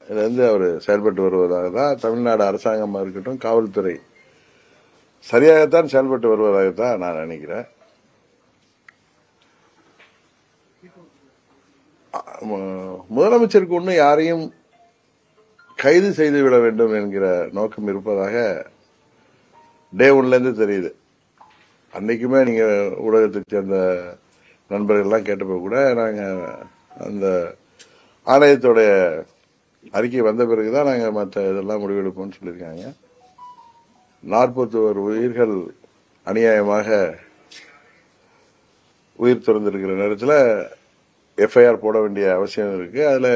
இருந்து அவர் செயல்பட்டு வருவதாக தான் தமிழ்நாடு அரசாங்கமாக இருக்கட்டும், காவல்துறை சரியாகத்தான் செயல்பட்டு வருவதாகத்தான் நான் நினைக்கிறேன். முதலமைச்சருக்கு ஒன்றும் யாரையும் கைது செய்து விட வேண்டும் என்கிற நோக்கம் இருப்பதாக டே ஒன்ல இருந்து தெரியுது. அன்னைக்குமே நீங்க ஊடகத்தை சேர்ந்த நண்பர்கள்லாம் கேட்டப்போ கூட நாங்க அந்த ஆணையத்தோடைய அறிக்கை வந்த பிறகுதான் நாங்க மற்ற இதெல்லாம் முடிவெடுப்போம்னு சொல்லியிருக்காங்க. 41 உயிர்கள் அநியாயமாக உயிர் துறந்திருக்கிற நேரத்தில் எஃப்ஐஆர் போட வேண்டிய அவசியம் இருக்கு. அதுல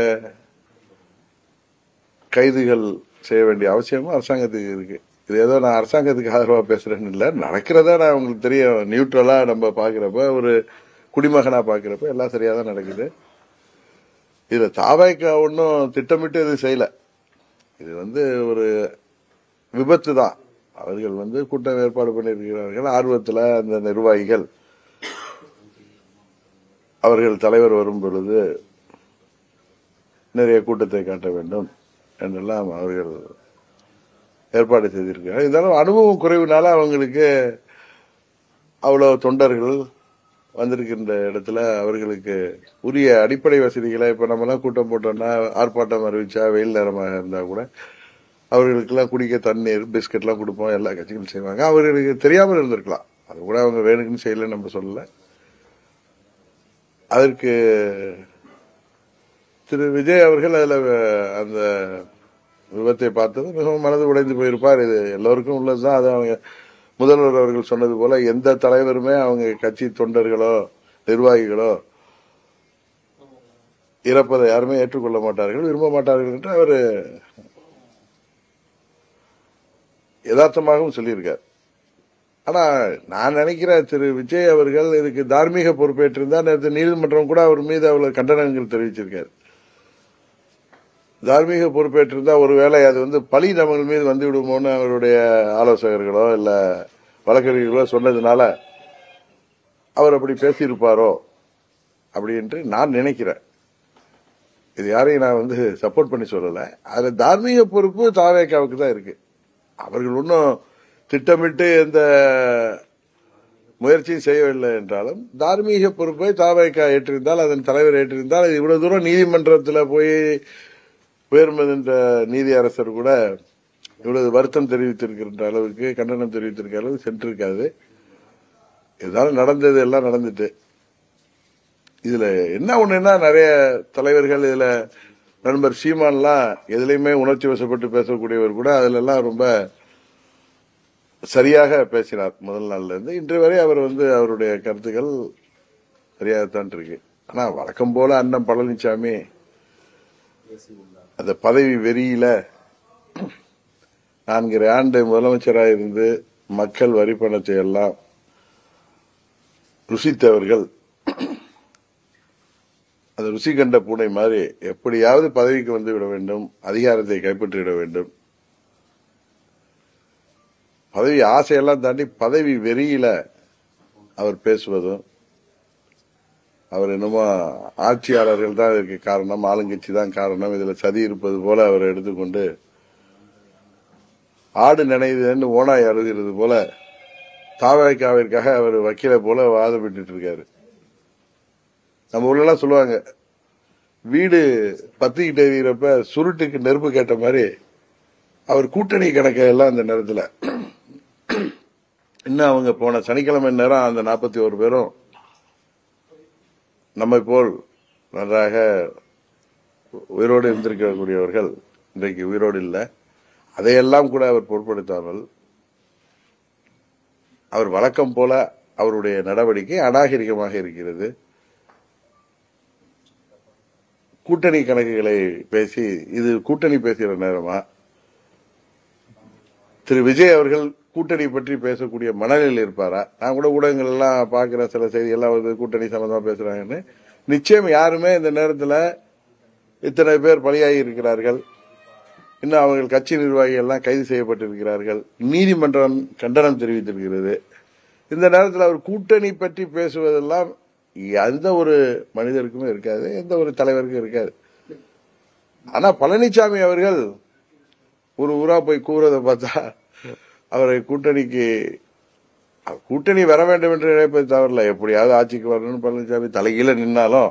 கைதுகள் செய்ய வேண்டிய அவசியமும் அரசாங்கத்துக்கு இருக்கு. இது ஏதோ நான் அரசாங்கத்துக்கு ஆதரவா பேசுறேன்னு இல்ல, நடக்கிறதா நான் உங்களுக்கு தெரியும். நியூட்ரலா நம்ம பாக்குறப்ப, ஒரு குடிமகனா பாக்குறப்ப எல்லாம் சரியாதான் நடக்குது. இதுல தாவேகா ஒன்னும் திட்டமிட்டு இது செய்யல. இது ஒரு விபத்து தான். அவர்கள் கூட்டம் ஏற்பாடு பண்ணியிருக்கிறார்கள். ஆர்வத்தில் அந்த நிர்வாகிகள் அவர்கள் தலைவர் வரும் பொழுது நிறைய கூட்டத்தை காட்ட வேண்டும் என்றெல்லாம் அவர்கள் ஏற்பாடு செய்திருக்கிறார்கள். இருந்தாலும் அனுபவம் குறைவுனால அவங்களுக்கு அவ்வளவு தொண்டர்கள் வந்திருக்கின்ற இடத்துல அவர்களுக்கு உரிய அடிப்படை வசதிகளை, இப்ப நம்ம எல்லாம் கூட்டம் போட்டோம்னா, ஆர்ப்பாட்டம் அறிவிச்சா, வெயில் நேரமாக இருந்தா கூட அவர்களுக்கெல்லாம் குடிக்க தண்ணீர், பிஸ்கட் எல்லாம் கொடுப்போம். எல்லா கட்சிகளும் செய்வாங்க. அவர்களுக்கு தெரியாமல் இருந்திருக்கலாம். அது கூட அவங்க வேணுக்குன்னு செய்யலன்னு நம்ம சொல்லல. அதற்கு திரு விஜய் அவர்கள் அதுல அந்த விபத்தை பார்த்தது மிகவும் மனது உடைந்து போயிருப்பார். இது எல்லோருக்கும் உள்ளதுதான். அது அவங்க முதல்வர் அவர்கள் சொன்னது போல எந்த தலைவருமே அவங்க கட்சி தொண்டர்களோ நிர்வாகிகளோ இறப்பதை யாருமே ஏற்றுக்கொள்ள மாட்டார்கள், விரும்ப மாட்டார்கள் என்று அவர் யதார்த்தமாகவும் சொல்லியிருக்கார். ஆனா நான் நினைக்கிறேன் திரு விஜய் அவர்கள் இதுக்கு தார்மீக பொறுப்பேற்றிருந்தார். நேற்று நீதிமன்றம் கூட அவர் மீது அவ்வளவு கண்டனங்கள் தெரிவிச்சிருக்காரு. தார்மீக பொறுப்பேற்றிருந்தா ஒருவேளை அது பழி நம்ம மீது வந்து விடுமோன்னு அவருடைய ஆலோசகர்களோ இல்ல வழக்கறிஞர்களோ சொன்னதுனால அவர் அப்படி பேசியிருப்பாரோ அப்படி என்று நான் நினைக்கிறேன். இது யாரையும் நான் சப்போர்ட் பண்ணி சொல்லல. அதுல தார்மீக பொறுப்பு தாவேகாவுக்கு தான் இருக்கு. அவர்கள் ஒன்னும் திட்டமிட்டு எந்த முயற்சியும் செய்யவில்லை என்றாலும் தார்மீக பொறுப்பை தாவேகா ஏற்றிருந்தால், அதன் தலைவர் ஏற்றிருந்தால், இவ்வளவு தூரம் நீதிமன்றத்தில் போய் உயர்மன்ற நீதி அரசர் கூட இவ்வளவு வருத்தம் தெரிவித்திருக்கின்ற அளவுக்கு, கண்டனம் தெரிவித்திருக்கிற அளவுக்கு சென்றிருக்காது. இதனால நடந்தது எல்லாம் நடந்துட்டு. இதுல என்ன ஒண்ணுன்னா, நிறைய தலைவர்கள் இதுல நண்பர் சீமான்லாம் எதுலையுமே உணர்ச்சி வசப்பட்டு பேசக்கூடியவர் கூட அதுல எல்லாம் ரொம்ப சரியாக பேசினார். முதல் நாள்ல இருந்து இன்று வரை அவர் அவருடைய கருத்துக்கள் சரியாகத்தான் இருக்கு. ஆனா வழக்கம் போல அண்ணன் பழனிசாமி அந்த பதவி வெறியில 4 ஆண்டு முதலமைச்சராக இருந்து மக்கள் வரி பணத்தை எல்லாம் ருசித்தவர்கள் அந்த ருசி கண்ட பூனை மாதிரி எப்படியாவது பதவிக்கு வந்து விட வேண்டும், அதிகாரத்தை கைப்பற்றிவிட வேண்டும். பதவி ஆசையெல்லாம் தாண்டி பதவி வெறியில அவர் பேசுவதும், அவர் என்னமோ ஆட்சியாளர்கள் தான் இதற்கு காரணம், ஆளுங்கட்சி தான் காரணம், இதுல சதி இருப்பது போல அவர் எடுத்துக்கொண்டு ஆடு நினைவுன்னு ஓனாய் அழுகிறது போல தாவேகாவிற்காக அவர் வக்கீலை போல வாதப்பட்டு இருக்காரு. நம்ம ஊர்லாம் சொல்லுவாங்க, வீடு பத்திக்கிட்டு எறிகிறப்ப சுருட்டுக்கு நெருப்பு கேட்ட மாதிரி அவர் கூட்டணி கணக்கை எல்லாம் அந்த நேரத்தில் இன்னும் அவங்க போன சனிக்கிழமை நேரம் அந்த 41 பேரும் நம்மை போல் நன்றாக உயிரோடு இருந்திருக்கக்கூடியவர்கள் இன்றைக்கு உயிரோடு இல்லை. அதையெல்லாம் கூட அவர் பொருட்படுத்தாமல் அவர் வழக்கம் போல அவருடைய நடவடிக்கை அநாகரிகமாக இருக்கிறது. கூட்டணி கணக்குகளை பேசி, இது கூட்டணி பேசுகிற நேரமா? திரு விஜய் அவர்கள் கூட்டணி பற்றி பேசக்கூடிய மனநிலையில் இருப்பாரா? நான் கூட ஊடகங்கள் எல்லாம் பாக்குற சில செய்தி எல்லாம் கூட்டணி சம்பந்தமா பேசுறாங்கன்னு. நிச்சயம் யாருமே இந்த நேரத்தில் இத்தனை பேர் பலியாகி இருக்கிறார்கள், இன்னும் அவர்கள் கட்சி நிர்வாகிகள் எல்லாம் கைது செய்யப்பட்டிருக்கிறார்கள், நீதிமன்றம் கண்டனம் தெரிவித்திருக்கிறது. இந்த நேரத்தில் அவர் கூட்டணி பற்றி பேசுவதெல்லாம் எந்த ஒரு மனிதருக்குமே இருக்காது, எந்த ஒரு தலைவருக்கும் இருக்காது. ஆனா பழனிசாமி அவர்கள் ஒரு ஊரா போய் கூறதை பார்த்தா அவரை கூட்டணி வர வேண்டும் என்று நினைப்பது தவறில்லை. எப்படியாவது ஆட்சிக்கு வரணும்னு பழனிசாமி தலைகீழ நின்னாலும்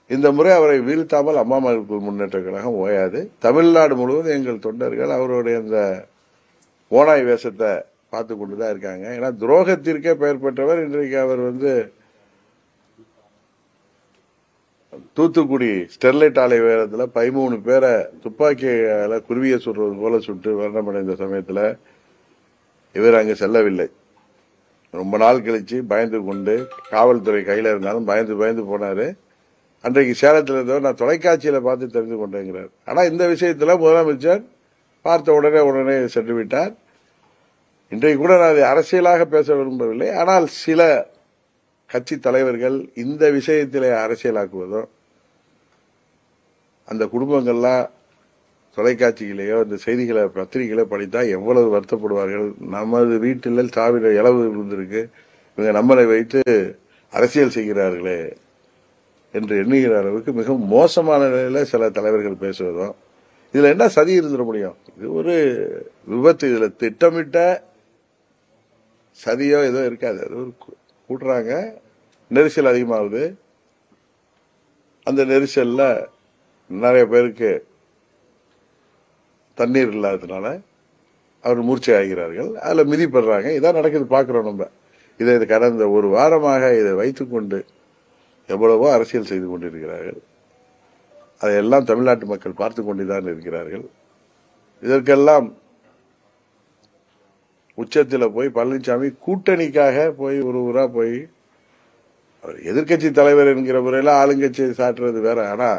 இந்த முறை அவரை வீழ்த்தாமல் அம்மா மக்கள் முன்னேற்ற கழகம் ஓயாது. தமிழ்நாடு முழுவதும் எங்கள் தொண்டர்கள் அவருடைய அந்த ஓனாய் வேஷத்தை பார்த்து கொண்டுதான் இருக்காங்க. ஏன்னா துரோகத்திற்கே பெயர் பெற்றவர். இன்றைக்கு அவர் தூத்துக்குடி ஸ்டெர்லைட் ஆலை வேகத்துல 13 பேரை துப்பாக்கியால குருவியை சுடுறது போல சுட்டு மரணமடைந்த சமயத்துல இவர் அங்கு செல்லவில்லை. ரொம்ப நாள் கழிச்சு பயந்து கொண்டு காவல்துறை கையில இருந்தாலும் பயந்து போனாரு. அன்றைக்கு சேலத்தில் இருந்தவர் நான் தொலைக்காட்சியில பார்த்து தெரிந்து கொண்டேங்கிறார். ஆனா இந்த விஷயத்துல முதலமைச்சர் பார்த்த உடனே சென்று விட்டார். இன்றைக்கு கூட நான் அதை அரசியலாக பேச விரும்பவில்லை. ஆனால் சில கட்சி தலைவர்கள் இந்த விஷயத்திலே அரசியலாக்குவதும் அந்த குடும்பங்கள்லாம் தொலைக்காட்சியிலேயோ இந்த செய்திகளை பத்திரிகைகளை படித்தா எவ்வளவு வருத்தப்படுவார்கள். நமது வீட்டில் சாவிட இளவு இருந்திருக்கு, இவங்க நம்மளை வைத்து அரசியல் செய்கிறார்களே என்று எண்ணுகிற அளவுக்கு மிகவும் மோசமான நிலையில சில தலைவர்கள் பேசுவதும் இதுல என்ன சதி இருந்துட முடியும்? இது ஒரு விபத்து. இதுல திட்டமிட்ட சதியோ ஏதோ இருக்காது. அது ஒரு கூட்டுறாங்க, நெரிசல் அதிகமாகுது. அந்த நெரிசல்ல நிறைய பேருக்கு தண்ணீர் இல்லாததுனால அவர் மூர்ச்சை ஆகிறார்கள். அதுல மிதிப்படுறாங்க. இதான் நடக்குது, பாக்குறோம் நம்ம. இதை கடந்த ஒரு வாரமாக இதை வைத்துக் கொண்டு எவ்வளவோ அரசியல் செய்து கொண்டிருக்கிறார்கள். அதையெல்லாம் தமிழ்நாட்டு மக்கள் பார்த்து கொண்டுதான் இருக்கிறார்கள். இதற்கெல்லாம் உச்சத்தில் போய் பழனிசாமி கூட்டணிக்காக போய் ஒரு ஊரா போய் அவர் எதிர்கட்சி தலைவர் என்கிற முறையில ஆளுங்கட்சியை சாட்டுறது வேற. ஆனா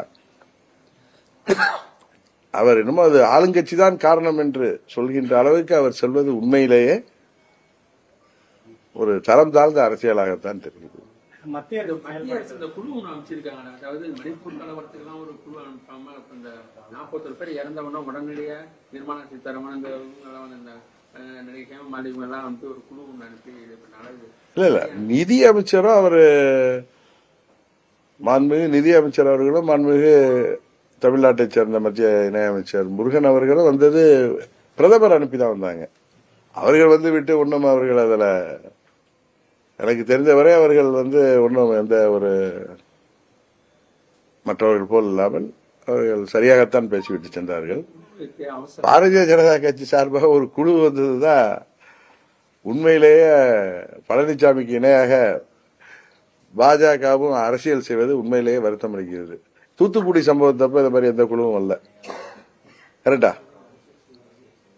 அவர் என்னமோ அது ஆளுங்கட்சி தான் காரணம் என்று சொல்கின்ற அளவுக்கு அவர் செல்வது உண்மையிலேயே ஒரு தரம் தாழ்ந்த அரசியலாகத்தான் தெரிகிறது. மத்திய குழு அமைச்சிருக்காங்க. அதாவது மணிப்பூர் கலவரத்துக்கெல்லாம் ஒரு குழு அனுப்பாம இந்த 41 பேர் இறந்தவன உடனடியா நிர்மலா சீதாராமன் இந்த நடிகை ஹேமமாலினி எல்லாம் வந்து ஒரு குழு அனுப்பி இல்ல நிதி அமைச்சரும் அவரு மாண்புமிகு நிதி அமைச்சர் அவர்களும் மாண்புமிகு தமிழ்நாட்டை சேர்ந்த மத்திய இணையமைச்சர் முருகன் அவர்களும் வந்தது பிரதமர் அனுப்பிதான் வந்தாங்க. அவர்கள் விட்டு ஒன்றும் அவர்கள் அதுல எனக்கு தெரிந்தவரை அவர்கள் ஒன்றும் எந்த ஒரு மற்றவர்கள் போல் இல்லாமல் அவர்கள் சரியாகத்தான் பேசிவிட்டு சென்றார்கள். பாரதிய ஜனதா கட்சி சார்பாக ஒரு குழு வந்ததுதான் உண்மையிலேயே பழனிசாமிக்கு இணையாக பாஜகவும் அரசியல் செய்வது உண்மையிலேயே வருத்தம் அளிக்கிறது. தூத்துக்குடி சம்பவத்தப்ப இந்த மாதிரி எந்த குழுவும் அல்ல. கரெக்டா?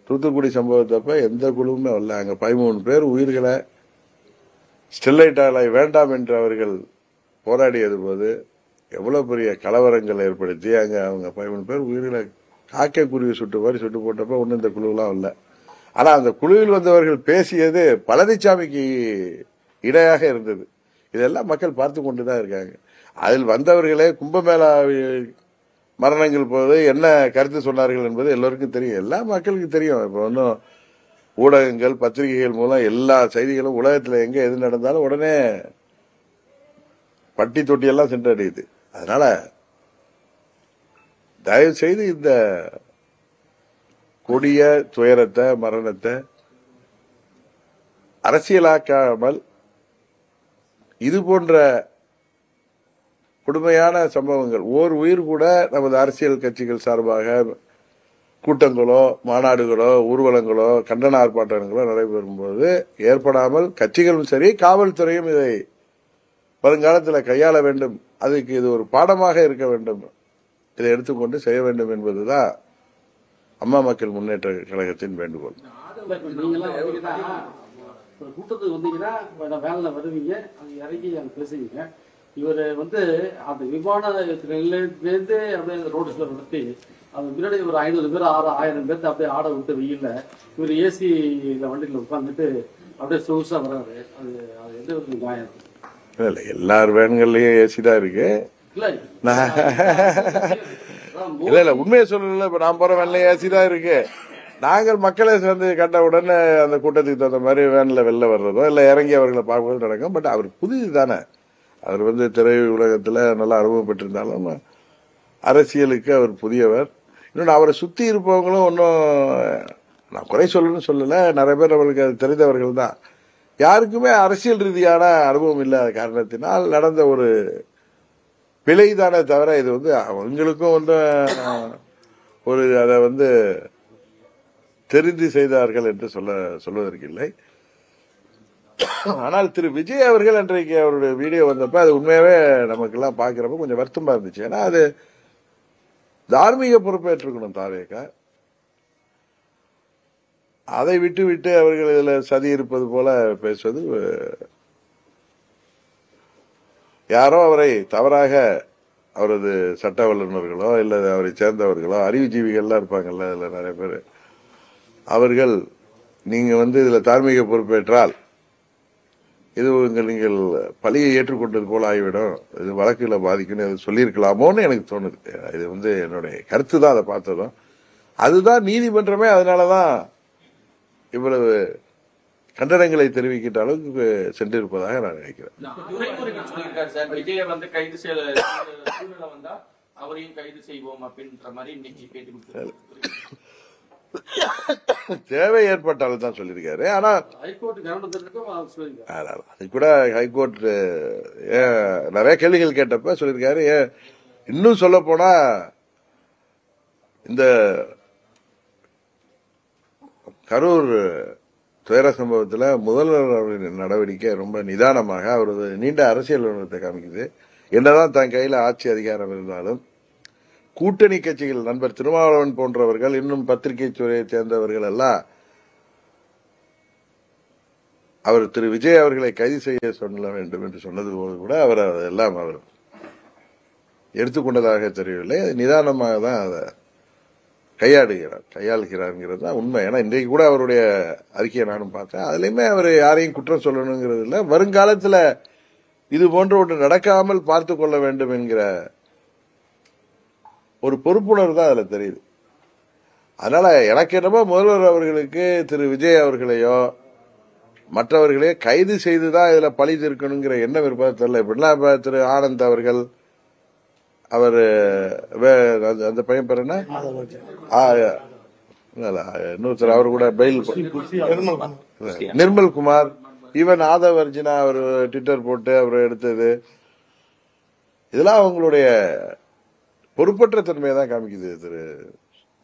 தூத்துக்குடி சம்பவத்தப்ப எந்த குழுவுமே வரல. அங்க 13 பேர் உயிர்களை ஸ்டெர்லைட் ஆலை வேண்டாம் என்று அவர்கள் போராடியது போது எவ்வளவு பெரிய கலவரங்கள் ஏற்படுத்தி அங்க அவங்க 13 பேர் உயிர்களை காக்கை குருவி சுட்டு போட்டப்ப ஒன்னும் இந்த குழுவெல்லாம் இல்ல. ஆனா அந்த குழுவில் வந்தவர்கள் பேசியது பழனிசாமிக்கு இடையாக இருந்தது. இதெல்லாம் மக்கள் பார்த்து கொண்டுதான் இருக்காங்க. அதில் வந்தவர்களே கும்பமேளா மரணங்கள் போது என்ன கருத்து சொன்னார்கள் என்பது எல்லோருக்கும் தெரியும், எல்லா மக்களுக்கு தெரியும். இப்ப ஒன்னும் ஊடகங்கள் பத்திரிகைகள் மூலம் எல்லா செய்திகளும் உலகத்துல எங்க எது நடந்தாலும் உடனே பட்டி தொட்டி எல்லாம் சென்றடையுது. அதனால தயவு செய்து இந்த கொடிய துயரத்தை மரணத்தை அரசியலாக்காமல் இது போன்ற கொடுமையான சம்பவங்கள் ஓர் உயிர் கூட நமது அரசியல் கட்சிகள் சார்பாக கூட்டங்களோ மாநாடுகளோ ஊர்வலங்களோ கண்டன ஆர்ப்பாட்டங்களோ நடைபெறும் போது ஏற்படாமல் கட்சிகளும் சரி காவல்துறையும் இதை வருங்காலத்தில் கையாள வேண்டும். அதுக்கு இது ஒரு பாடமாக இருக்க வேண்டும். இதை எடுத்துக்கொண்டு செய்ய வேண்டும் என்பதுதான் அம்மா மக்கள் முன்னேற்ற கழகத்தின் வேண்டுகோள். கூட்டத்துக்கு வந்தீங்கன்னா வேலை வருவீங்க, அங்க இறங்கி அங்க பேசுவீங்க. இவர் அந்த விமான நிலையத்திலேருந்து அப்படியே ரோட்ஸ்ல நடத்தி அது முன்னாடி ஒரு 500 பேர் 1000 பேர்த்து அப்படியே ஆட விட்டு வெயில்ல இவர் ஏசியில வண்டியில உட்காந்துட்டு அப்படியே சொகுசா வர்றாரு. அது எந்த ஒரு நியாயம்? இல்ல எல்லார் வேன்கள்லயும் ஏசி தான் இருக்கு. இல்ல உண்மையை சொல்லல. இப்ப நான் போற வேன்ல ஏசி தான் இருக்கு. நாங்கள் மக்களை சேர்ந்து கண்ட உடனே அந்த கூட்டத்துக்கு தகுந்த மாதிரி வேன்ல வெளில வர்றதோ இல்ல இறங்கி அவர்களை பார்ப்பதோ நடக்கும். பட் அவர் புதிது தானே, அவர் திரை உலகத்துல நல்லா அனுபவம் பெற்றிருந்தாலும் அரசியலுக்கு அவர் புதியவர். இன்னொன்று அவரை சுத்தி இருப்பவங்களும் ஒன்றும் நான் குறை சொல்லணும்னு சொல்லல, நிறைய பேர் அவர்களுக்கு அது தெரிந்தவர்கள் தான். யாருக்குமே அரசியல் ரீதியான அனுபவம் இல்லாத காரணத்தினால் நடந்த ஒரு பிழைதானே தவிர இது அவங்களுக்கும் ஒரு அதை தெரிந்து செய்தார்கள் என்று சொல்வதற்கு இல்லை. ஆனால் திரு விஜய் அவர்கள் அன்றைக்கு அவருடைய வீடியோ வந்தப்ப அது உண்மையாவே நமக்கு எல்லாம் பாக்குறப்ப கொஞ்சம் வருத்தமா இருந்துச்சு. ஏன்னா அது தார்மீக பொறுப்பேற்றுக்கணும் தாவேக. அதை விட்டு விட்டு அவர்கள் இதுல சதி இருப்பது போல பேசுவது, யாரோ அவரை தவறாக அவரது சட்ட வல்லுநர்களோ இல்ல அவரை சேர்ந்தவர்களோ அறிவுஜீவிகள்லாம் இருப்பாங்கல்ல, இதுல நிறைய பேர், அவர்கள் நீங்க இதுல தார்மீக பொறுப்பேற்றால் இது நீங்கள் பழியை ஏற்றுக்கொண்டது போல ஆகிவிடும், இது வழக்குல பாதிக்கும் சொல்லியிருக்கலாமோன்னு எனக்கு தோணுது. இது என்னுடைய கருத்து தான். அதை பார்த்ததும் அதுதான் நீதிமன்றமே அதனாலதான் இவ்வளவு கண்டனங்களை தெரிவிக்கின்ற அளவுக்கு சென்றிருப்பதாக நான் நினைக்கிறேன். தேவை ஏற்பட்டாலும் தான் சொல்லியிருக்காரு. ஆனா அது கூட ஹைகோர்ட் நிறைய கேள்விகள் கேட்டப்ப சொல்லியிருக்காரு. இன்னும் சொல்ல போனா இந்த கரூர் துயர சம்பவத்தில் முதல்வர் அவர்களின் நடவடிக்கை ரொம்ப நிதானமாக அவரது நீண்ட அரசியல் அனுபவத்தை காமிக்குது. என்னதான் தன் கையில ஆட்சி அதிகாரம் இருந்தாலும் கூட்டணி கட்சிகள் நண்பர் திருமாவளவன் போன்றவர்கள் இன்னும் பத்திரிகை துறையை சேர்ந்தவர்கள் எல்லாம் அவர் திரு விஜய் அவர்களை கைது செய்ய சொல்ல வேண்டும் என்று சொன்னது போது கூட அவர் அதெல்லாம் அவர் எடுத்துக்கொண்டதாக தெரியவில்லை. நிதானமாக தான் அதை கையாளுகிறார்ங்கிறது தான் உண்மை. ஏன்னா இன்றைக்கு கூட அவருடைய அறிக்கையை நானும் பார்த்தேன். அதுலயுமே அவர் யாரையும் குற்றம் சொல்லணுங்கிறது இல்லை, வருங்காலத்தில் இது போன்ற ஒன்று நடக்காமல் பார்த்து கொள்ள வேண்டும் என்கிற ஒரு பொறுப்புணர்வு தான் அதுல தெரியுது. அதனால எனக்கு என்னமோ முதல்வர் அவர்களுக்கு திரு விஜய் அவர்களையோ மற்றவர்களையோ கைது செய்துதான் இதுல பழி தீர்க்கணுங்கிற எண்ணம் இருப்பது தெரியல. இப்படிலாம் திரு ஆனந்த் அவர்கள், அவர் அந்த பையன் பேர் என்ன, இன்னொருத்தர் அவர் கூட பெயில் நிர்மல் குமார், ஈவன் ஆதவ் அர்ஜுனா அவர் ட்விட்டர் போட்டு அவர் எடுத்தது, இதெல்லாம் அவங்களுடைய பொறுப்பற்ற தன்மையை தான் காமிக்குது. திரு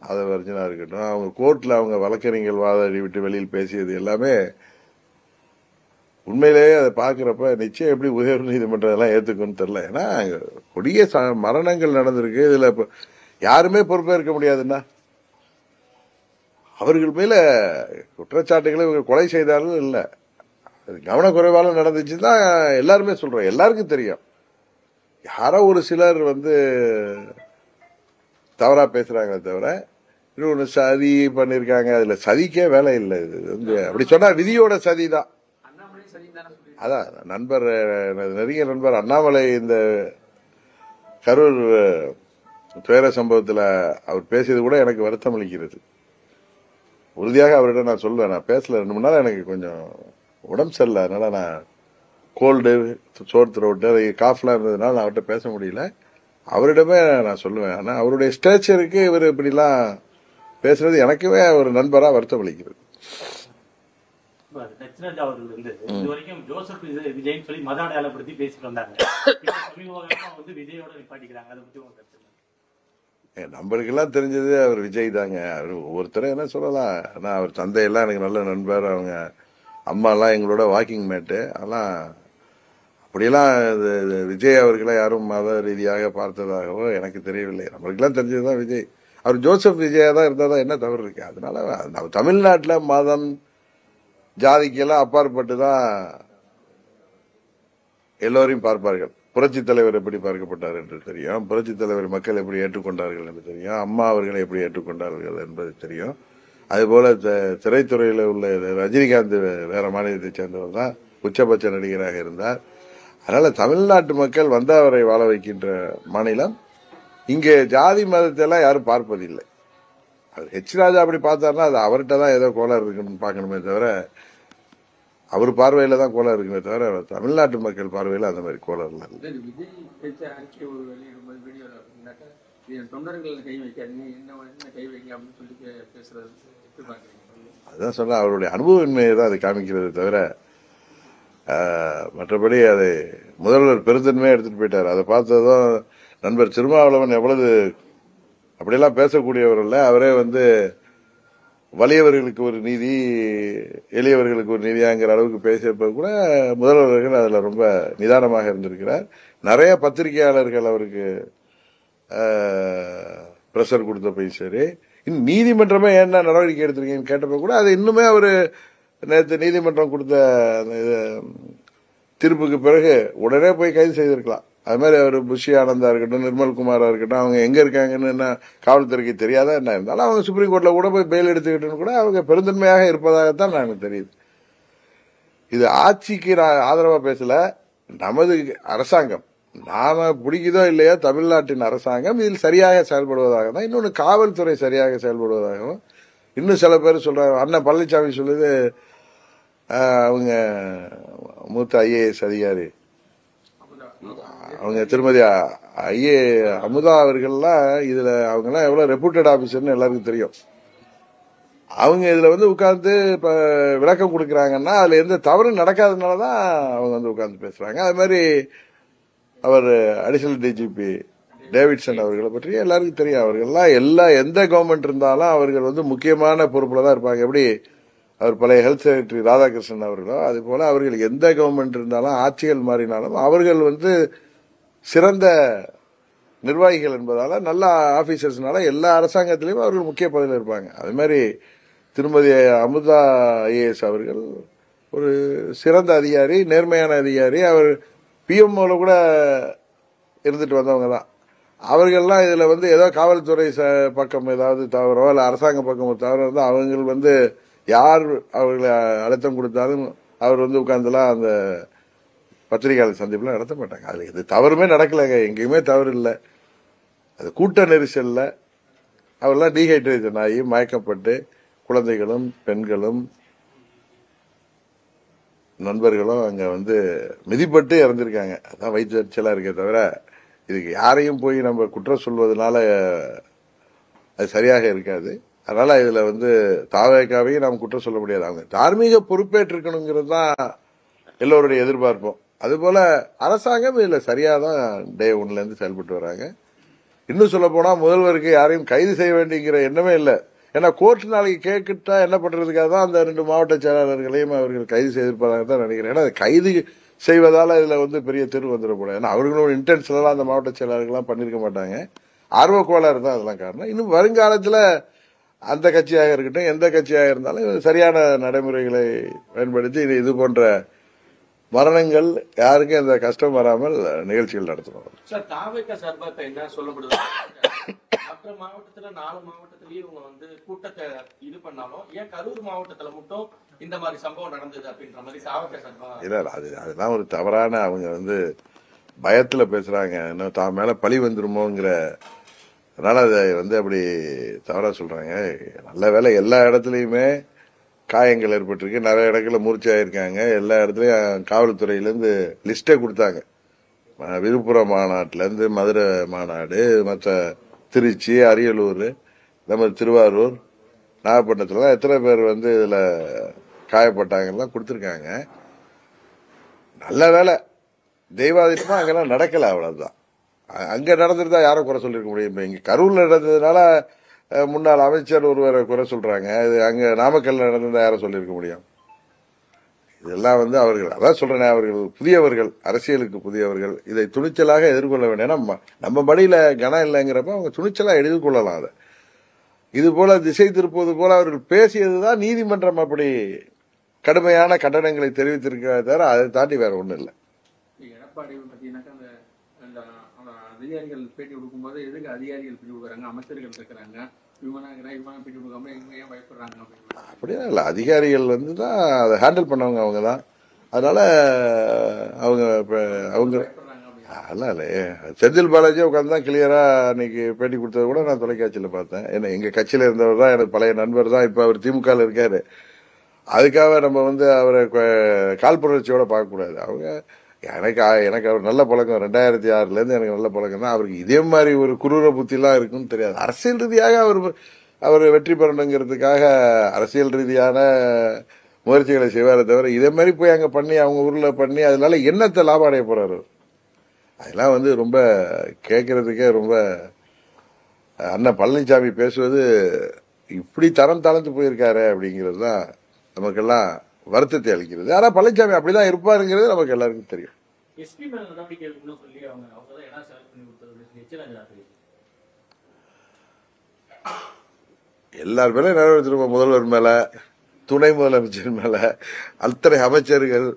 ஆதவ் அர்ஜுனா இருக்கட்டும், அவங்க கோர்ட்ல அவங்க வழக்கறிஞர்கள் வாதாடி விட்டு வெளியில் பேசியது எல்லாமே உண்மையிலேயே அதை பாக்குறப்ப நிச்சயம் எப்படி உயர் நீதிமன்றம் எல்லாம் ஏத்துக்குன்னு தெரியல. ஏன்னா கொடிய மரணங்கள் நடந்திருக்கு. இதுல யாருமே பொறுப்பேற்க முடியாதுன்னா அவர்கள் மேல குற்றச்சாட்டுகளை கொலை செய்தாலும் இல்ல, கவனக்குறைவால நடந்துச்சுன்னா எல்லாருமே சொல்றோம், எல்லாருக்கும் தெரியும். யாரோ ஒரு சிலர் தவறா பேசுறாங்களே தவிர இன்னொன்னு சதி பண்ணிருக்காங்க, அதுல சதிக்கே வேலை இல்லை. இது அப்படி சொன்னா விதியோட சதிதான். அதான் நண்பர், நெருங்கிய நண்பர் அண்ணாமலை இந்த கரூர் துயர சம்பவத்தில் அவர் பேசியது கூட எனக்கு வருத்தம் அளிக்கிறது. உறுதியாக அவரிடம் நான் சொல்லுவேன், நான் பேசல 2 மணி நேரம், எனக்கு கொஞ்சம் உடம்பு சரியில்லை, அதனால நான் கோல்டு சோர் த்ரோட்டு அது காஃப்லாம் இருந்ததுனால நான் அவர்கிட்ட பேச முடியல. அவரிடமே நான் சொல்லுவேன். ஆனா அவருடைய ஸ்டேச்சருக்கு இவர் இப்படிலாம் பேசுறது எனக்குமே ஒரு நண்பரா வருத்தம் அளிக்கிறது. லட்சுமணராஜ் அவர்கள் இது வரைக்கும் ஜோசப் விஜய்னு சொல்லி மத அடையாளப்படுத்தி பேசிட்டு வந்தாங்க. விஜயோட நிப்பாட்டிக்கிறாங்க. அதை பத்தி நம்மளுக்கு எல்லாம் தெரிஞ்சது அவர் விஜய் தாங்க. அவர் ஒவ்வொருத்தரும் என்ன சொல்லலாம், ஆனா அவர் தந்தையெல்லாம் எனக்கு நல்ல நண்பர், அவங்க அம்மா எல்லாம் எங்களோட வாக்கிங் மேட்டு. அதெல்லாம் அப்படியெல்லாம் விஜய் அவர்களை யாரும் மத ரீதியாக பார்த்ததாகவோ எனக்கு தெரியவில்லை. நம்மளுக்கெல்லாம் தெரிஞ்சதுதான் விஜய். அவர் ஜோசப் விஜயா தான் இருந்தாதான் என்ன தவறு இருக்கு. அதனால நம்ம தமிழ்நாட்டில் மதம் ஜாதிக்கெல்லாம் அப்பாற்பட்டு தான் எல்லோரையும் பார்ப்பார்கள். புரட்சி தலைவர் எப்படி பார்க்கப்பட்டார் என்று தெரியும், புரட்சி தலைவர் மக்கள் எப்படி ஏற்றுக்கொண்டார்கள் என்று தெரியும், அம்மா அவர்களை எப்படி ஏற்றுக்கொண்டார்கள் என்பது தெரியும். அதுபோல திரைத்துறையில் உள்ள ரஜினிகாந்த் வேற மாநிலத்தை சேர்ந்தவர் தான் உச்சபட்ச நடிகராக இருந்தார். அதனால தமிழ்நாட்டு மக்கள் வந்தாவரை வாழ வைக்கின்ற மாநிலம். இங்கே ஜாதி மதத்தை எல்லாம் யாரும் பார்ப்பதில்லை. அது ஹெச் ராஜா அப்படி பார்த்தாருன்னா அது அவர்கிட்ட தான் ஏதோ கோளாறு இருக்குன்னு பார்க்கணுமே தவிர, அவர் பார்வையில தான் கோளாறு இருக்குமே தவிர தமிழ்நாட்டு மக்கள் பார்வையில அந்த மாதிரி கோளாறு இல்லை. தொண்டர்கள் கை வைக்காதீங்க, என்ன கை வைக்க அப்படின்னு சொல்லி பேசுறது பாக்குறீங்க? அதுதான் சொன்ன அவருடைய அனுபவமின்மையை தான் அது காமிக்கிறது தவிர மற்றபடி அதை முதல்வர் பெருந்தன்மையா எடுத்துட்டு போயிட்டார். அதை பார்த்ததும் நண்பர் திருமாவளவன் எவ்வளவு அப்படியெல்லாம் பேசக்கூடியவர் இல்ல, அவரே வந்து வலியவர்களுக்கு ஒரு நீதி, எளியவர்களுக்கு ஒரு நீதியாங்கிற அளவுக்கு பேசியப்ப கூட முதல்வர்கள் அதுல ரொம்ப நிதானமாக இருந்திருக்கிறார். நிறைய பத்திரிகையாளர்கள் அவருக்கு பிரஷர் கொடுத்தப்ப சரி, இன்னும் நீதிமன்றமே என்ன நடவடிக்கை எடுத்திருக்கீங்கன்னு கேட்டப்ப கூட அது இன்னுமே அவரு நேற்று நீதிமன்றம் கொடுத்த தீர்ப்புக்கு பிறகு உடனே போய் கைது செய்திருக்கலாம். அது மாதிரி அவர் புஷி ஆனந்தா இருக்கட்டும், நிர்மல்குமாரா இருக்கட்டும், அவங்க எங்க இருக்காங்கன்னு என்ன காவல்துறைக்கு தெரியாதா என்ன இருந்தாலும் அவங்க சுப்ரீம் கோர்ட்ல கூட போய் பெயில் எடுத்துக்கிட்டுன்னு கூட அவங்க பெருந்தன்மையாக இருப்பதாகத்தான் எனக்கு தெரியுது. இது ஆட்சிக்கு நான் ஆதரவா பேசல, நமது அரசாங்கம் நாம பிடிக்குதோ இல்லையோ தமிழ்நாட்டின் அரசாங்கம் இதில் சரியாக செயல்படுவதாக தான், இன்னொன்னு காவல்துறை சரியாக செயல்படுவதாகவும், இன்னும் சில பேர் சொல்றாங்க. அண்ணன் பழனிசாமி சொல்லுது அவங்க மூத்த ஐஏஎஸ் அதிகாரி அவங்க திருமதி அமுதா அவர்கள்லாம் இதுல அவங்க எல்லாம் எவ்வளவு ரெப்யூட்டட் ஆபீசர்னு எல்லாருக்கும் தெரியும். அவங்க இதுல வந்து உட்கார்ந்து இப்ப விளக்கம் கொடுக்கறாங்கன்னா அதுல எந்த தவறும் நடக்காதனாலதான் அவங்க வந்து உட்கார்ந்து பேசுறாங்க. அது மாதிரி அவர் அடிஷனல் டிஜிபி டேவிட்சன் அவர்களை பற்றி எல்லாருக்கும் தெரியும். அவர்கள்லாம் எந்த கவர்மெண்ட் இருந்தாலும் அவர்கள் வந்து முக்கியமான பொறுப்புல தான் இருப்பாங்க. எப்படி அவர் பழைய ஹெல்த் செக்ரட்டரி ராதாகிருஷ்ணன் அவர்களோ அது போல அவர்கள் எந்த கவர்மெண்ட் இருந்தாலும் ஆட்சிகள் மாறினாலும் அவர்கள் வந்து சிறந்த நிர்வாகிகள் என்பதால நல்ல ஆபீசர்ஸ்னால எல்லா அரசாங்கத்திலையும் அவர்கள் முக்கிய பதவியில் இருப்பாங்க. அது மாதிரி திருமதி அமுதா ஐஏஎஸ் அவர்கள் ஒரு சிறந்த அதிகாரி, நேர்மையான அதிகாரி. அவர் பிஎம்ஓல கூட இருந்துட்டு வந்தவங்க தான். அவர்கள்லாம் இதுல வந்து ஏதோ காவல்துறை பக்கம் ஏதாவது தவறோ இல்ல அரசாங்க பக்கம் தவறோ இருந்தால் அவங்க வந்து யார் அவர்களை அழுத்தம் கொடுத்தாலும் அவர் வந்து உட்கார்ந்துலாம் அந்த பத்திரிகையாளர் சந்திப்புலாம் நடத்த மாட்டாங்க. அதுல இது தவறுமே நடக்கலங்க, எங்கேயுமே தவறு இல்லை. அது கூட்ட நெரிசல்ல அவரெல்லாம் டீஹைட்ரேஷன் ஆகி மயக்கப்பட்டு குழந்தைகளும் பெண்களும் நண்பர்களும் அங்க வந்து மிதிப்பட்டு இறந்திருக்காங்க. அதான் வயிற்றுச்சலா இருக்கே தவிர இதுக்கு யாரையும் போய் நம்ம குற்றம் சொல்வதனால அது சரியாக இருக்காது. அதனால இதுல வந்து தாவேக்காவையும் நாம் குற்றம் சொல்ல முடியாது. அவங்க தார்மீக பொறுப்பேற்றிருக்கணுங்கிறது தான் எல்லோருடைய எதிர்பார்ப்போம். அதுபோல அரசாங்கம் இதுல சரியாதான் டே 1ல இருந்து செயல்பட்டு வராங்க. இன்னும் சொல்ல போனா முதல்வருக்கு யாரையும் கைது செய்ய வேண்டிங்கிற எண்ணமே இல்லை. ஏன்னா கோர்ட் நாளைக்கு கேட்கிட்டா என்ன பண்றதுக்காக தான் அந்த 2 மாவட்ட செயலாளர்களையும் அவர்கள் கைது செய்திருப்பதாக தான் நினைக்கிறேன். ஏன்னா கைது செய்வதால இதுல வந்து பெரிய தீர்வு வந்துடக்கூடாது. ஏன்னா அவர்களோட இன்டென்ஷனெல்லாம் அந்த மாவட்ட செயலாளர்கள்லாம் பண்ணிருக்க மாட்டாங்க. ஆர்வக்கோளாறு தான் அதெல்லாம் காரணம். இன்னும் வருங்காலத்துல அந்த கட்சியாக இருக்கட்டும் எந்த கட்சியாக இருந்தாலும் சரியான நடைமுறைகளை பயன்படுத்தி இது போன்ற மரணங்கள் யாருக்கும் எந்த கஷ்டம் வராமல் நிகழ்ச்சிகள் நடத்தணும். சார், தாவேக்கா சார்பா இப்ப என்ன சொல்லப்படுது, மற்ற மாவட்டத்துல 4 மாவட்டத்திலயும் இவங்க வந்து கூட்டத்தை இது பண்ணாலும் ஏன் கரூர் மாவட்டத்துல மட்டும் இந்த மாதிரி சம்பவம் நடந்தது அப்படின்ற மாதிரி தாவேக்கா சார்பா இல்ல அதெல்லாம் ஒரு தவறான, அவங்க வந்து பயத்துல பேசுறாங்க, இன்னும் தான் மேல பழி வந்துருமோங்கிற, அதனால அதை வந்து அப்படி தவறா சொல்றாங்க. நல்ல வேலை எல்லா இடத்துலயுமே காயங்கள் ஏற்பட்டிருக்கு, நிறைய இடங்கள்ல மூர்ச்சியாயிருக்காங்க. எல்லா இடத்துலயும் காவல்துறையிலேருந்து லிஸ்டே கொடுத்தாங்க. விழுப்புரம் மாநாட்டில இருந்து மதுரை மாநாடு, மற்ற திருச்சி, அரியலூர், நம்ம திருவாரூர், நாகப்பட்டினத்துல எத்தனை பேர் வந்து இதுல காயப்பட்டாங்கலாம் கொடுத்திருக்காங்க. நல்ல வேலை தெய்வாதீனமா அங்கெல்லாம் நடக்கல, அவ்வளவுதான். அங்க நடந்திருந்தா யாரும் குறை சொல்லிருக்க முடியும். இப்ப இங்க கரூர்ல நடந்ததுனால முன்னாள் அமைச்சர் ஒருவரை குறை சொல்றாங்க. இது அங்க நாமக்கல்ல நடந்திருந்தா யாரும் சொல்லிருக்க முடியும். இதெல்லாம் வந்து அவர்கள், அதான் சொல்றேன், அவர்கள் புதியவர்கள், அரசியலுக்கு புதியவர்கள், இதை துணிச்சலாக எதிர்கொள்ள வேண்டிய நம்ம மடியில கனம் இல்லைங்கிறப்ப அவங்க துணிச்சலா எதிர்கொள்ளலாம். அதை இது போல திசை திருப்புவது போல அவர்கள் பேசியதுதான் நீதிமன்றம் அப்படி கடுமையான கண்டனங்களை தெரிவித்திருக்கிறத தவிர அதை தாண்டி வேற ஒண்ணும் இல்லை. எடப்பாடி பாத்தீங்கன்னாக்கா அந்த அதிகாரிகள் பேட்டி கொடுக்கும்போது எதுக்கு அதிகாரிகள் பேட்டி கொடுக்குறாங்க, அமைச்சர்கள் இருக்கிறாங்க, விமானம் பேட்டி கொடுக்காம இவங்க ஏன் பயப்படுறாங்க அப்படின்னு. அப்படியே இல்லை, அதிகாரிகள் வந்து தான் அதை ஹேண்டில் பண்ணவங்க அவங்க தான். அதனால அவங்க அல்ல செந்தில் பாலாஜி உட்காந்து தான் கிளியரா அன்னைக்கு பேட்டி கொடுத்தது கூட நான் தொலைக்காட்சியில பார்த்தேன். ஏன்னா எங்க கட்சியில இருந்தவர் தான், எனக்கு பழைய நண்பர் தான், இப்ப அவர் திமுக இருக்காரு. அதுக்காக நம்ம வந்து அவரை காழ்ப்புணர்ச்சியோட பார்க்க கூடாது. அவங்க எனக்கு அவர் நல்ல பழக்கம் 2006 இருந்து எனக்கு நல்ல பழக்கம் தான். அவருக்கு இதே மாதிரி ஒரு குரூர புத்தி எல்லாம் இருக்குன்னு தெரியாது. அரசியல் ரீதியாக அவர் வெற்றி பெறணுங்கிறதுக்காக அரசியல் ரீதியான முயற்சிகளை செய்வாரே தவிர இதே மாதிரி போய் அங்க பண்ணி அவங்க ஊர்ல பண்ணி அதனால என்னத்தை லாபம் அடைய போறாரு? அதெல்லாம் ரொம்ப கேட்கறதுக்கே ரொம்ப அண்ணன் பழனிசாமி பேசுவது இப்படி தரம் தாழ்ந்து போயிருக்காரு அப்படிங்கிறது தான் நமக்கெல்லாம் வருத்தத்தை அளிக்கிறது. ஆனா பழனிசாமி அப்படிதான் இருப்பாருங்கிறது நமக்கு எல்லாருக்கும் தெரியும். எஸ்பி மேல நடவடிக்கை எடுக்கணும்னு சொல்லி அவங்க இடம் செலக்ட் பண்ணி கொடுத்தது எச்சராஜா எல்லார் மேலும் நிறைவேற்றிருப்போம். முதல்வர் மேல, துணை முதலமைச்சர் மேல, அத்தனை அமைச்சர்கள்,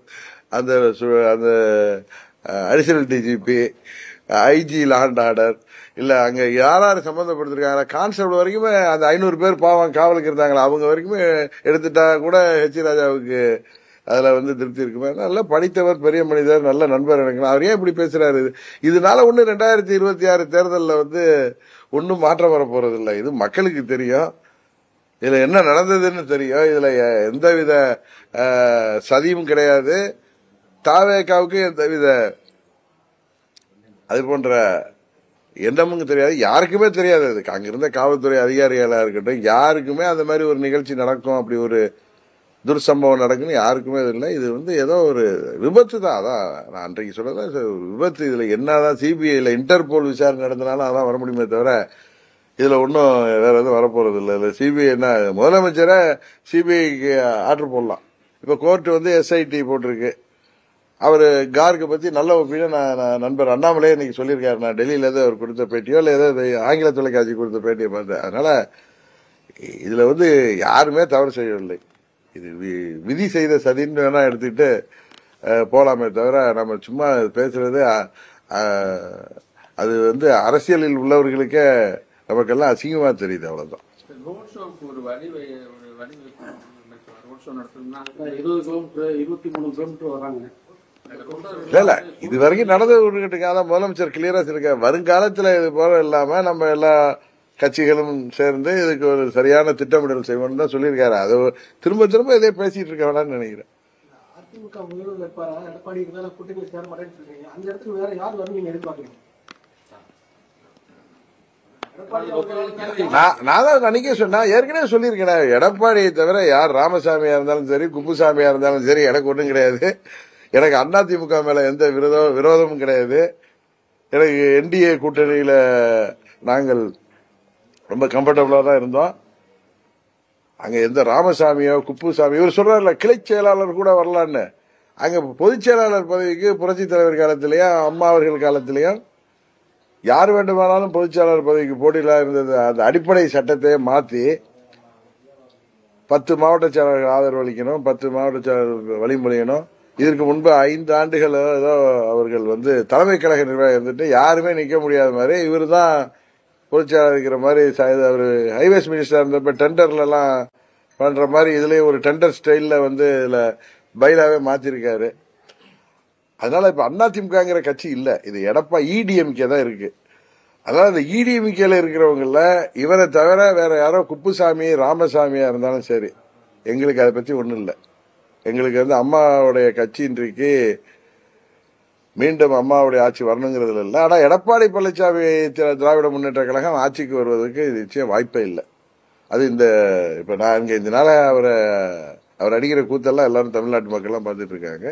அந்த additional DGP, IG law and order, இல்ல அங்க யாராரு சம்பந்தப்படுத்திருக்காங்க கான்ஸ்டபிள் வரைக்குமே அந்த 500 பேர் பாவம் காவலுக்கு இருந்தாங்களா அவங்க வரைக்குமே எடுத்துட்டா கூட ஹெச் ராஜாவுக்கு அதுல திருப்தி இருக்குமே. நல்ல படித்தவர், பெரிய மனிதர், நல்ல நண்பர் எனக்கு. அவர் ஏன் இப்படி பேசுறாரு? இதனால 2026 தேர்தலில் ஒன்னும் மாற்றம் வர போறது இல்லை. இது மக்களுக்கு தெரியும். இதுல என்ன நடந்ததுன்னு தெரியும். இதுல எந்தவித சதியும் கிடையாது. தாவேகாவுக்கு எந்தவித அது போன்ற எண்ணமும் தெரியாது, யாருக்குமே தெரியாது. அதுக்கு அங்கிருந்த காவல்துறை அதிகாரிகளா இருக்கட்டும், யாருக்குமே அந்த மாதிரி ஒரு நிகழ்ச்சி நடக்கும், அப்படி ஒரு துர்சம்பவம் நடக்குன்னு யாருக்குமே இல்லை. இது ஏதோ ஒரு விபத்து தான். அதான் நான் அன்றைக்கு சொல்லதான் விபத்து. இதுல என்னதான் சிபிஐல இன்டர்போல் விசாரணை நடந்தனாலும் அதான் வர முடியுமே தவிர இதுல ஒன்னும் வேற எதுவும் வரப்போறது இல்லை. இதுல சிபிஐ என்ன முதலமைச்சரை சிபிஐக்கு ஆர்டர் போடலாம். இப்ப கோர்ட் எஸ்ஐடி போட்டிருக்கு. அவரு கார்கை பத்தி நல்ல ஒப்பீனியன் நண்பர் அண்ணாமலே இன்னைக்கு சொல்லியிருக்காரு. நான் டெல்லியில ஏதோ அவர் கொடுத்த பேட்டியோ இல்ல ஏதோ ஆங்கில தொலைக்காட்சி கொடுத்த பேட்டியை பார்த்தேன். அதனால இதுல யாருமே தவறு செய்யவில்லை. இது விதி செய்த சதின்னு வேணா எடுத்துக்கிட்டு போலாமே தவிர நம்ம சும்மா பேசுறது அது அரசியலில் உள்ளவர்களுக்கே நமக்கெல்லாம் அசிங்கமா தெரியுது. அவ்வளவுதான். ரோட் ஷோக்கு ஒரு வழி ரோட் ஷோ நடத்தணும்னா 20 கிலோமீட்டர் 23 கிலோமீட்டர் வராங்க. இல்ல இது வரைக்கும் நடந்து முதலமைச்சர் கிளியரா இருக்க. வருங்காலத்துல இது போல இல்லாம நம்ம எல்லா கட்சிகளும் சேர்ந்து இதுக்கு ஒரு சரியான திட்டமிடல் செய்வோம்னு தான் சொல்லியிருக்காரு. அது திரும்ப திரும்ப இதே பேசிட்டு இருக்க வேணாம்னு நினைக்கிறேன். அதிமுக முதல்வர் வேட்பாளர் எடப்பாடிக்கு மேல கூட்டணி சேர மாட்டேன்னு சொல்றீங்க. அந்த இடத்துக்கு வேற யார் வருவீங்க எதிர்பார்க்கறீங்க? நான் தான் அன்னைக்கே சொன்னா ஏற்கனவே சொல்லியிருக்கேன். எடப்பாடியை தவிர யார் ராமசாமியா இருந்தாலும் சரி, குப்புசாமியா இருந்தாலும் சரி, எனக்கு ஒண்ணும் கிடையாது. எனக்கு அதிமுக மேல எந்த விரோதமும் கிடையாது. எனக்கு என்டிஏ கூட்டணியில நாங்கள் ரொம்ப கம்ஃபர்டபுளா தான் இருந்தோம். அங்க எந்த ராமசாமியோ குப்புசாமி இவர் சொல்றாருல கிளை செயலாளர் கூட வரலான்னு, அங்க பொதுச் செயலாளர் பதவிக்கு புரட்சி தலைவர் காலத்திலேயும் அம்மா அவர்கள் காலத்திலேயும் யார் வேண்டுமானாலும் பொதுச் செயலாளர் பதவிக்கு போட்டியில இருந்தது. அந்த அடிப்படை சட்டத்தை மாத்தி 10 மாவட்ட செயலாளர்கள் ஆதரவு அளிக்கணும், 10 மாவட்ட செயலாளர்கள் வழிமொழியணும். இதற்கு முன்பு 5 ஆண்டுகள் ஏதோ அவர்கள் தலைமை கழக நிர்வாகம் இருந்துட்டு யாருமே நிக்க முடியாத மாதிரி இவர் தான் பொதுச்செயலாளர் இருக்கிற மாதிரி அவரு ஹைவேஸ் மினிஸ்டர் இருந்தப்ப டெண்டர்ல எல்லாம் பண்ற மாதிரி இதுலயும் ஒரு டெண்டர் ஸ்டைல்ல இதுல பைலாவே மாத்திருக்காரு. அதனால இப்ப அதிமுகங்கிற கட்சி இல்ல, இது இடிஎம்கே தான் இருக்கு. அதனால இந்த இடிஎம்கேல இருக்கிறவங்கள இவரை தவிர வேற யாரோ குப்புசாமி ராமசாமியா இருந்தாலும் சரி, எங்களுக்கு அதை பத்தி ஒண்ணும் இல்லை. எங்களுக்கு அம்மாவுடைய கட்சி இன்றைக்கு மீண்டும் அம்மாவுடைய ஆட்சி வரணுங்கிறதுல இல்லை. ஆனா எடப்பாடி பழனிசாமி திராவிட முன்னேற்ற கழகம் ஆட்சிக்கு வருவதற்கு நிச்சயம் வாய்ப்பே இல்லை. அது இப்ப நான் இந்த நாள அவர் அடிக்கிற கூத்தெல்லாம் எல்லாரும் தமிழ்நாட்டு மக்கள் எல்லாம் பார்த்துட்டு இருக்காங்க.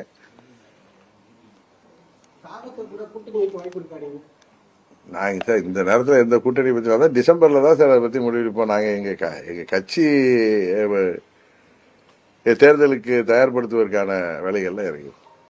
நாங்க சார் இந்த நேரத்தில் எந்த கூட்டணி பத்தி டிசம்பர்ல தான் சார் அதை பத்தி முடிவெடுப்போம். நாங்க எங்க கட்சி தேர்தலுக்கு தயார்படுத்துவதற்கான வேலைகள்லாம் இறங்கி